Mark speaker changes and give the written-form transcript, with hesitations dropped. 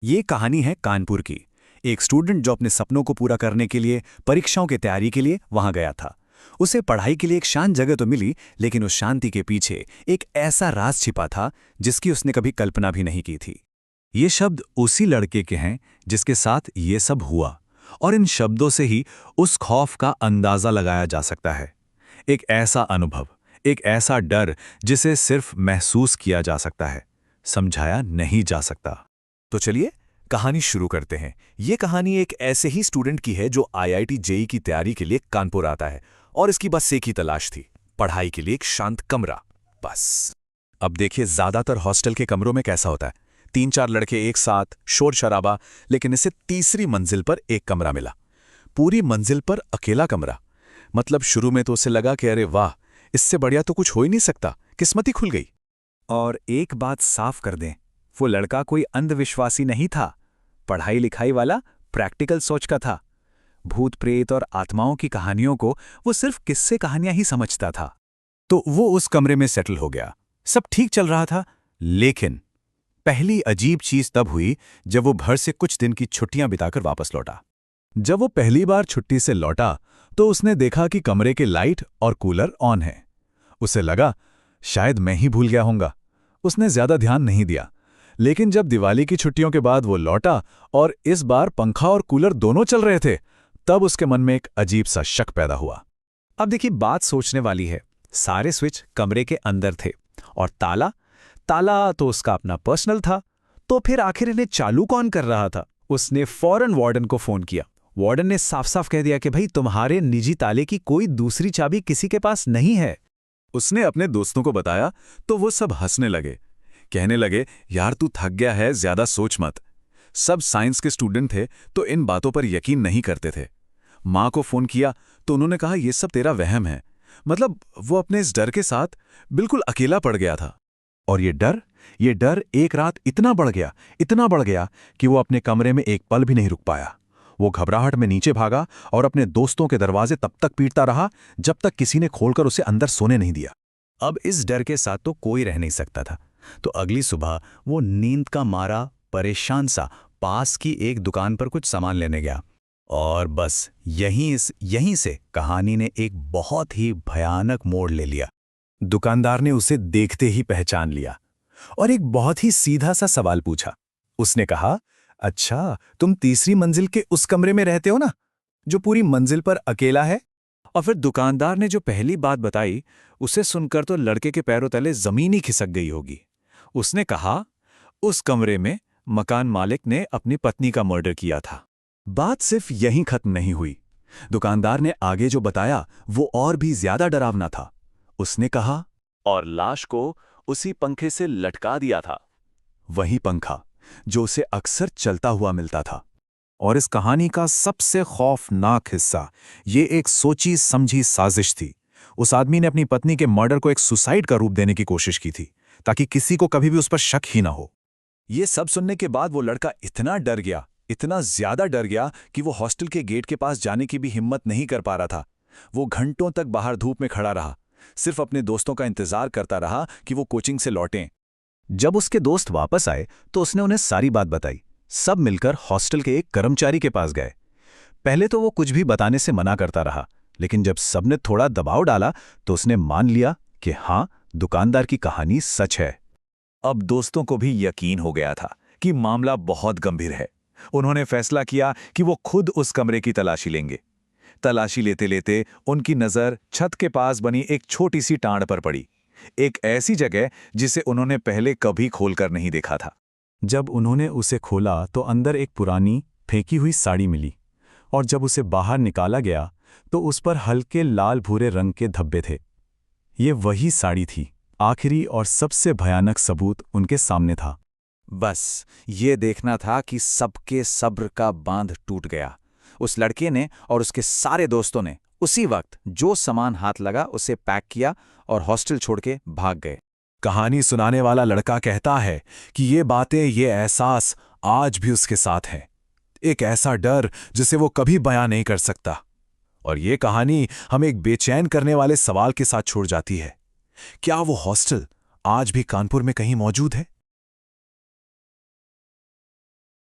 Speaker 1: ये कहानी है कानपुर की। एक स्टूडेंट जो अपने सपनों को पूरा करने के लिए परीक्षाओं की तैयारी के लिए वहां गया था। उसे पढ़ाई के लिए एक शांत जगह तो मिली, लेकिन उस शांति के पीछे एक ऐसा राज छिपा था जिसकी उसने कभी कल्पना भी नहीं की थी। ये शब्द उसी लड़के के हैं जिसके साथ ये सब हुआ, और इन शब्दों से ही उस खौफ का अंदाजा लगाया जा सकता है। एक ऐसा अनुभव, एक ऐसा डर जिसे सिर्फ महसूस किया जा सकता है, समझाया नहीं जा सकता। तो चलिए कहानी शुरू करते हैं। ये कहानी एक ऐसे ही स्टूडेंट की है जो आईआईटी जेईई की तैयारी के लिए कानपुर आता है, और इसकी बस एक ही तलाश थी, पढ़ाई के लिए एक शांत कमरा, बस। अब देखिए, ज्यादातर हॉस्टल के कमरों में कैसा होता है, 3-4 लड़के एक साथ, शोर शराबा। लेकिन इसे तीसरी मंजिल पर एक कमरा मिला, पूरी मंजिल पर अकेला कमरा। मतलब शुरू में तो उसे लगा कि अरे वाह, इससे बढ़िया तो कुछ हो ही नहीं सकता, किस्मत ही खुल गई। और एक बात साफ कर दें, वो लड़का कोई अंधविश्वासी नहीं था, पढ़ाई लिखाई वाला, प्रैक्टिकल सोच का था। भूत प्रेत और आत्माओं की कहानियों को वो सिर्फ किस्से कहानियां ही समझता था। तो वो उस कमरे में सेटल हो गया, सब ठीक चल रहा था। लेकिन पहली अजीब चीज तब हुई जब वो घर से कुछ दिन की छुट्टियां बिताकर वापस लौटा। जब वो पहली बार छुट्टी से लौटा तो उसने देखा कि कमरे के लाइट और कूलर ऑन है। उसे लगा शायद मैं ही भूल गया होऊंगा। उसने ज्यादा ध्यान नहीं दिया। लेकिन जब दिवाली की छुट्टियों के बाद वो लौटा और इस बार पंखा और कूलर दोनों चल रहे थे, तब उसके मन में एक अजीब सा शक पैदा हुआ। अब देखिए, बात सोचने वाली है। सारे स्विच कमरे के अंदर थे, और ताला ताला तो उसका अपना पर्सनल था। तो फिर आखिर इन्हें चालू कौन कर रहा था? उसने फौरन वार्डन को फोन किया। वार्डन ने साफ साफ कह दिया कि भाई, तुम्हारे निजी ताले की कोई दूसरी चाबी किसी के पास नहीं है। उसने अपने दोस्तों को बताया तो वो सब हंसने लगे, कहने लगे, यार तू थक गया है, ज्यादा सोच मत। सब साइंस के स्टूडेंट थे तो इन बातों पर यकीन नहीं करते थे। माँ को फोन किया तो उन्होंने कहा ये सब तेरा वहम है। मतलब वो अपने इस डर के साथ बिल्कुल अकेला पड़ गया था। और ये डर एक रात इतना बढ़ गया कि वो अपने कमरे में एक पल भी नहीं रुक पाया। वो घबराहट में नीचे भागा और अपने दोस्तों के दरवाजे तब तक पीटता रहा जब तक किसी ने खोलकर उसे अंदर सोने नहीं दिया। अब इस डर के साथ तो कोई रह नहीं सकता था। तो अगली सुबह वो नींद का मारा, परेशान सा, पास की एक दुकान पर कुछ सामान लेने गया। और बस यहीं से कहानी ने एक बहुत ही भयानक मोड़ ले लिया। दुकानदार ने उसे देखते ही पहचान लिया और एक बहुत ही सीधा सा सवाल पूछा। उसने कहा, अच्छा, तुम तीसरी मंजिल के उस कमरे में रहते हो ना, जो पूरी मंजिल पर अकेला है? और फिर दुकानदार ने जो पहली बात बताई, उसे सुनकर तो लड़के के पैरों तले जमीन ही खिसक गई होगी। उसने कहा, उस कमरे में मकान मालिक ने अपनी पत्नी का मर्डर किया था। बात सिर्फ यहीं खत्म नहीं हुई। दुकानदार ने आगे जो बताया वो और भी ज्यादा डरावना था। उसने कहा, और लाश को उसी पंखे से लटका दिया था। वही पंखा जो उसे अक्सर चलता हुआ मिलता था। और इस कहानी का सबसे खौफनाक हिस्सा, ये एक सोची समझी साजिश थी। उस आदमी ने अपनी पत्नी के मर्डर को एक सुसाइड का रूप देने की कोशिश की थी, ताकि किसी को कभी भी उस पर शक ही ना हो। ये सब सुनने के बाद वो लड़का इतना डर गया, इतना ज्यादा डर गया कि वो हॉस्टल के गेट के पास जाने की भी हिम्मत नहीं कर पा रहा था। वो घंटों तक बाहर धूप में खड़ा रहा, सिर्फ अपने दोस्तों का इंतजार करता रहा कि वो कोचिंग से लौटें। जब उसके दोस्त वापस आए तो उसने उन्हें सारी बात बताई। सब मिलकर हॉस्टल के एक कर्मचारी के पास गए। पहले तो वो कुछ भी बताने से मना करता रहा, लेकिन जब सबने थोड़ा दबाव डाला तो उसने मान लिया कि हाँ, दुकानदार की कहानी सच है। अब दोस्तों को भी यकीन हो गया था कि मामला बहुत गंभीर है। उन्होंने फैसला किया कि वो खुद उस कमरे की तलाशी लेंगे। तलाशी लेते लेते उनकी नज़र छत के पास बनी एक छोटी सी टांड पर पड़ी, एक ऐसी जगह जिसे उन्होंने पहले कभी खोलकर नहीं देखा था। जब उन्होंने उसे खोला तो अंदर एक पुरानी फेंकी हुई साड़ी मिली, और जब उसे बाहर निकाला गया तो उस पर हल्के लाल भूरे रंग के धब्बे थे। ये वही साड़ी थी। आखिरी और सबसे भयानक सबूत उनके सामने था। बस ये देखना था कि सबके सब्र का बांध टूट गया। उस लड़के ने और उसके सारे दोस्तों ने उसी वक्त जो सामान हाथ लगा उसे पैक किया और हॉस्टल छोड़ के भाग गए। कहानी सुनाने वाला लड़का कहता है कि ये बातें, ये एहसास आज भी उसके साथ है। एक ऐसा डर जिसे वो कभी बयां नहीं कर सकता। और ये कहानी हमें एक बेचैन करने वाले सवाल के साथ छोड़ जाती है। क्या वो हॉस्टल आज भी कानपुर में कहीं मौजूद है?